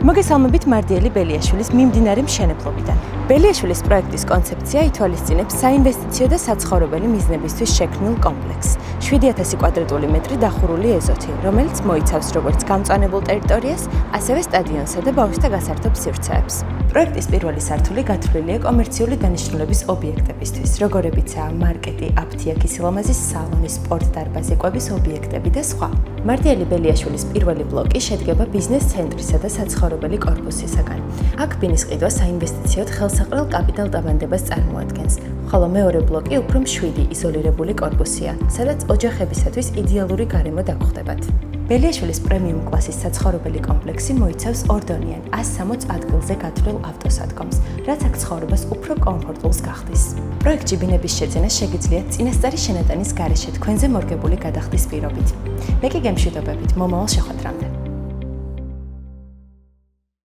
მოგესალმებით მარდიელი ბელიაშვილის მიმდინარე მშენებლობიდან. ბელიაშვილის პროექტის კონცეფცია ითვალისწინებს საინვესტიციო და საცხოვრებელი მიზნებისთვის შექმნილ კომპლექსს. 7000 კვადრატული მეტრი დახურული ეზოთი, რომელიც მოიცავს როგორც გამწვანებულ ტერიტორიას, ასევე სტადიონსა და ბავშვთა გასართობ სივრცეებს. პროექტის პირველი სართული გათვლილია კომერციული დანიშნულების ობიექტებისთვის, როგორებიცაა მარკეტი, აფთიაქი სილამაზის სალონი, სპორტ დარბაზი, კვების ობიექტები და სხვა. მარდიელი ბელიაშვილის პირველი ბლოკი შედგება ბიზნეს ცენტრისა და საცხოვრებელი კორპუსისაგან. აქ ბინის ყიდვა საინვესტიციოდ ხელსაყრელ კაპიტალ დაბანდებას წარმოადგენს, ხოლო მეორე ბლოკი უფრო მშვიდი, იზოლირებული კორპუსია, სადაც ოჯახებისათვის იდეალური გარემო დაგხვდებათ. ბელიაშვილის პრემიუმ კლასის საცხოვრებელი კომპლექსი მოიცავს ორდონიან 160 ადგილზე გათვლილ ავტოსადგომს, რაც აქ ცხოვრებას უფრო კომფორტულს გახდის. პროექტში ბინების შეძენა შეგიძლიათ წინასწარი შენატანის გარეშე თქვენზე მორგებული გადახდის პირობით. მე კი გემშვიდობებით მომავალ შეხვედრამდე.